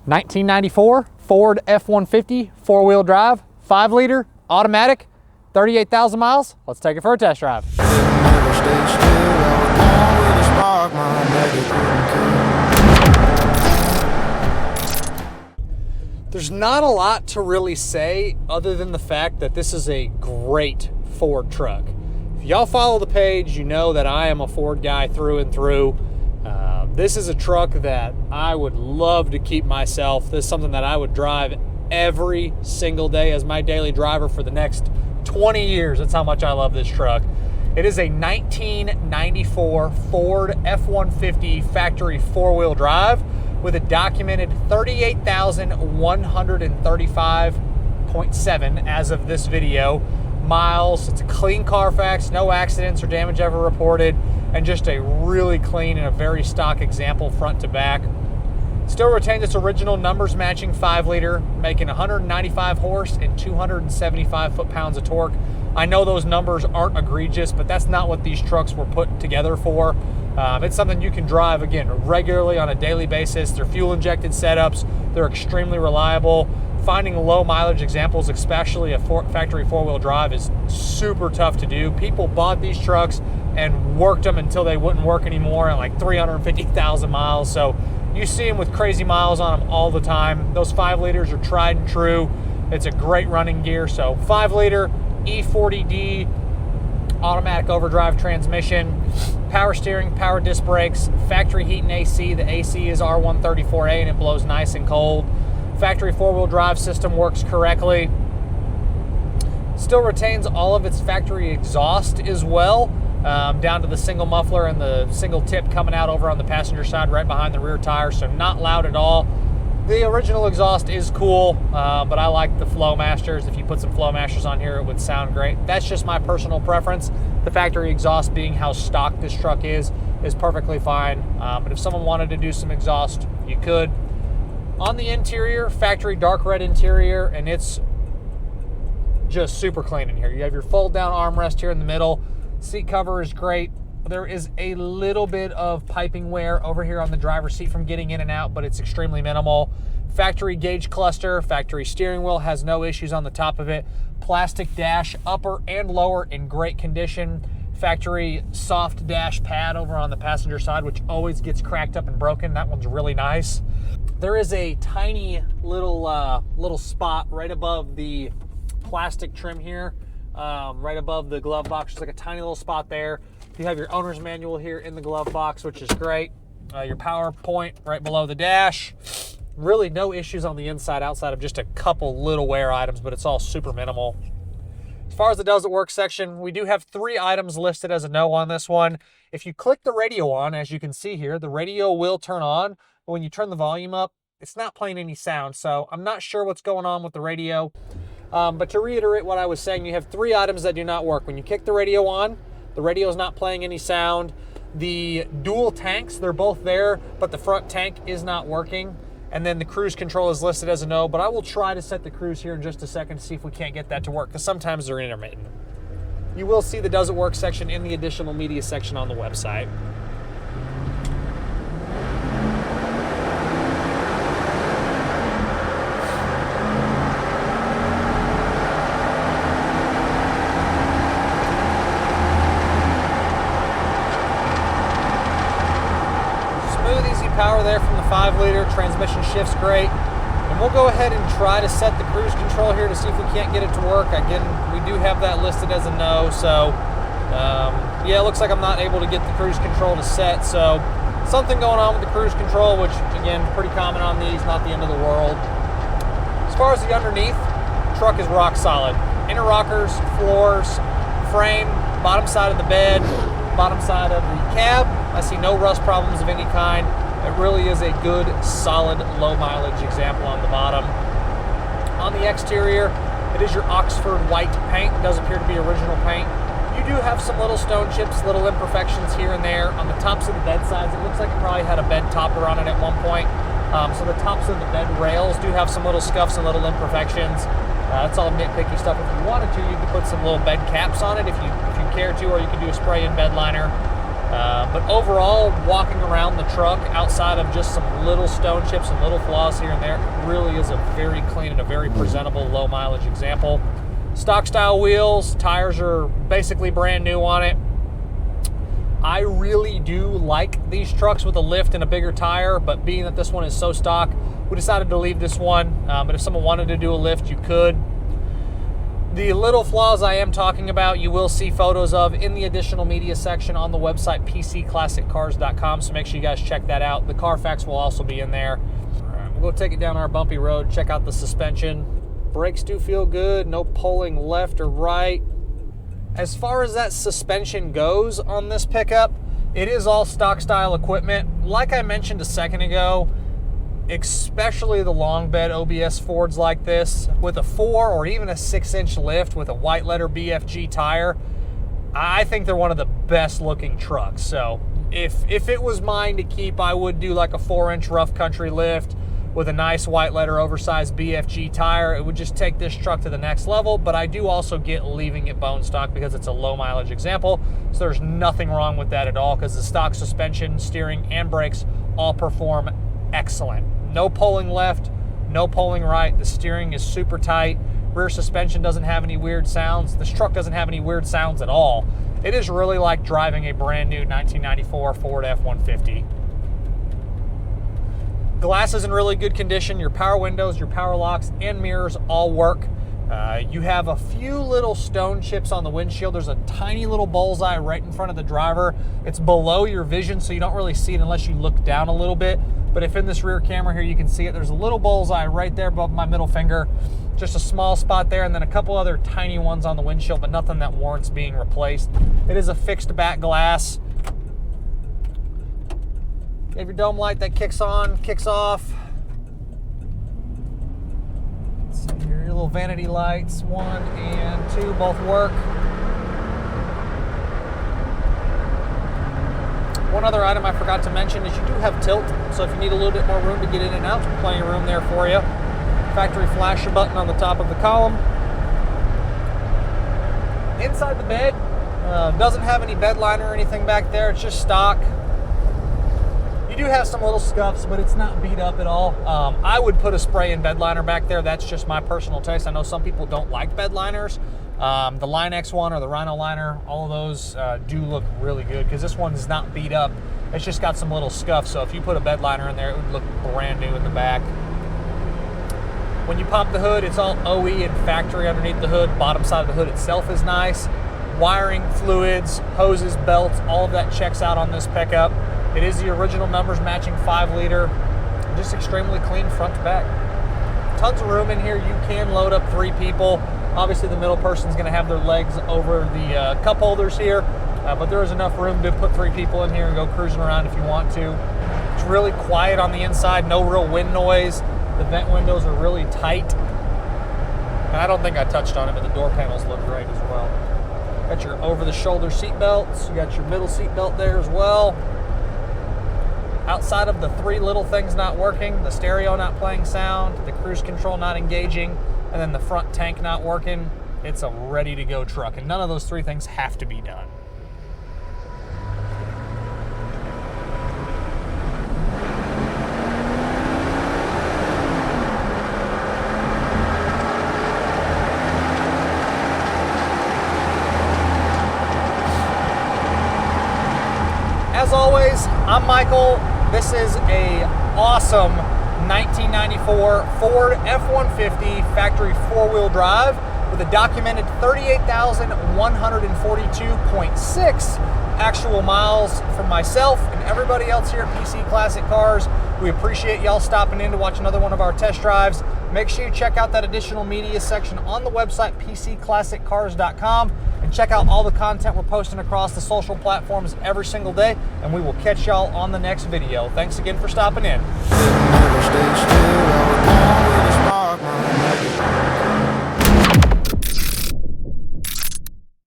1994 Ford F-150 four-wheel drive, 5-liter, automatic, 38,000 miles. Let's take it for a test drive. There's not a lot to really say other than the fact that this is a great Ford truck. If y'all follow the page, you know that I am a Ford guy through and through. This is a truck that I would love to keep myself. This is something that I would drive every single day as my daily driver for the next 20 years. That's how much I love this truck. It is a 1994 Ford F-150 factory four-wheel drive with a documented 38,135.7 as of this video miles. It's a clean Carfax, no accidents or damage ever reported, and just a really clean and a very stock example front to back. Still retains its original numbers matching 5-liter, making 195 horse and 275 foot-pounds of torque. I know those numbers aren't egregious, but that's not what these trucks were put together for. It's something you can drive, again, regularly on a daily basis. They're fuel-injected setups. They're extremely reliable. Finding low mileage examples, especially a factory four-wheel drive, is super tough to do. People bought these trucks and worked them until they wouldn't work anymore at like 350,000 miles. So you see them with crazy miles on them all the time. Those 5-liters are tried and true. It's a great running gear. So 5-liter E40D automatic overdrive transmission, power steering, power disc brakes, factory heat and AC. The AC is R134A and it blows nice and cold. Factory four-wheel drive system works correctly. Still retains all of its factory exhaust as well, down to the single muffler and the single tip coming out over on the passenger side right behind the rear tire, so not loud at all. The original exhaust is cool, but I like the Flowmasters. If you put some Flowmasters on here, it would sound great. That's just my personal preference. The factory exhaust, being how stock this truck is perfectly fine. But if someone wanted to do some exhaust, you could. On the interior, factory dark red interior, and it's just super clean in here. You have your fold down armrest here in the middle. Seat cover is great. There is a little bit of piping wear over here on the driver's seat from getting in and out, but it's extremely minimal. Factory gauge cluster, factory steering wheel has no issues on the top of it. Plastic dash, upper and lower, in great condition. Factory soft dash pad over on the passenger side, which always gets cracked up and broken. That one's really nice. There is a tiny little spot right above the plastic trim here, right above the glove box. There's like a tiny little spot there. You have your owner's manual here in the glove box, which is great. Your power point right below the dash. Really no issues on the inside outside of just a couple little wear items, but it's all super minimal. As far as the does it work section, we do have 3 items listed as a no on this one. If you click the radio on, as you can see here, the radio will turn on. But when you turn the volume up, it's not playing any sound. So I'm not sure what's going on with the radio. But to reiterate what I was saying, you have 3 items that do not work. When you kick the radio on, the radio is not playing any sound. The dual tanks, they're both there, but the front tank is not working. And then the cruise control is listed as a no, but I will try to set the cruise here in just a second to see if we can't get that to work, because sometimes they're intermittent. You will see the does it work section in the additional media section on the website. Power there from the 5-liter. Transmission shifts great. And we'll go ahead and try to set the cruise control here to see if we can't get it to work. Again, we do have that listed as a no, so yeah, it looks like I'm not able to get the cruise control to set. So something going on with the cruise control, which again, pretty common on these, not the end of the world. As far as the underneath, the truck is rock solid. Inner rockers, floors, frame, bottom side of the bed, bottom side of the cab. I see no rust problems of any kind. It really is a good, solid, low mileage example on the bottom. On the exterior, it is your Oxford white paint. It does appear to be original paint. You do have some little stone chips, little imperfections here and there. On the tops of the bed sides, it looks like it probably had a bed topper on it at one point. So the tops of the bed rails do have some little scuffs and little imperfections. That's all nitpicky stuff. If you wanted to, you could put some little bed caps on it if you care to, or you could do a spray-in bed liner. But overall, walking around the truck, outside of just some little stone chips and little flaws here and there, it really is a very clean and a very presentable low mileage example. Stock style wheels, tires are basically brand new on it. I really do like these trucks with a lift and a bigger tire, but being that this one is so stock, we decided to leave this one. But if someone wanted to do a lift, you could. The little flaws I am talking about, you will see photos of in the additional media section on the website, pcclassiccars.com, so make sure you guys check that out. The Carfax will also be in there. All right, we'll go take it down our bumpy road, check out the suspension. Brakes do feel good, no pulling left or right. As far as that suspension goes on this pickup, it is all stock style equipment. Like I mentioned a second ago, especially the long bed OBS Fords like this, with a 4 or even a 6-inch lift with a white letter BFG tire, I think they're one of the best looking trucks. So if it was mine to keep, I would do like a 4-inch rough country lift with a nice white letter oversized BFG tire. It would just take this truck to the next level, but I do also get leaving it bone stock because it's a low mileage example. So there's nothing wrong with that at all, because the stock suspension, steering, and brakes all perform excellent. No pulling left, no pulling right. The steering is super tight. Rear suspension doesn't have any weird sounds. This truck doesn't have any weird sounds at all. It is really like driving a brand new 1994 Ford F-150. Glass is in really good condition. Your power windows, your power locks, and mirrors all work. You have a few little stone chips on the windshield. There's a tiny little bullseye right in front of the driver. It's below your vision, so you don't really see it unless you look down a little bit. But if in this rear camera here, you can see it. There's a little bullseye right there above my middle finger. Just a small spot there, and then a couple other tiny ones on the windshield, but nothing that warrants being replaced. It is a fixed back glass. You have your dome light that kicks on, kicks off. So your little vanity lights, 1 and 2, both work. One other item I forgot to mention is you do have tilt, so if you need a little bit more room to get in and out, plenty of room there for you. Factory flasher button on the top of the column. Inside the bed, doesn't have any bed liner or anything back there, it's just stock. You do have some little scuffs, but it's not beat up at all. I would put a spray-in bed liner back there. That's just my personal taste. I know some people don't like bed liners. The Line X1 or the Rhino liner, all of those do look really good because this one's not beat up. It's just got some little scuffs, so if you put a bed liner in there, it would look brand new in the back. When you pop the hood, it's all OE and factory underneath the hood. Bottom side of the hood itself is nice. Wiring, fluids, hoses, belts, all of that checks out on this pickup. It is the original numbers matching 5-liter. Just extremely clean front to back. Tons of room in here. You can load up 3 people. Obviously, the middle person's going to have their legs over the cup holders here, but there is enough room to put 3 people in here and go cruising around if you want to. It's really quiet on the inside. No real wind noise. The vent windows are really tight. And I don't think I touched on it, but the door panels look great as well. Got your over-the-shoulder seat belts. You got your middle seat belt there as well. Outside of the 3 little things not working, the stereo not playing sound, the cruise control not engaging, and then the front tank not working, it's a ready-to-go truck. And none of those 3 things have to be done. As always, I'm Michael. This is a awesome 1994 Ford F-150 factory 4-wheel drive with a documented 38,142.6 actual miles from myself and everybody else here at PC Classic Cars. We appreciate y'all stopping in to watch another one of our test drives. Make sure you check out that additional media section on the website, pcclassiccars.com, and check out all the content we're posting across the social platforms every single day, and we will catch y'all on the next video. Thanks again for stopping in.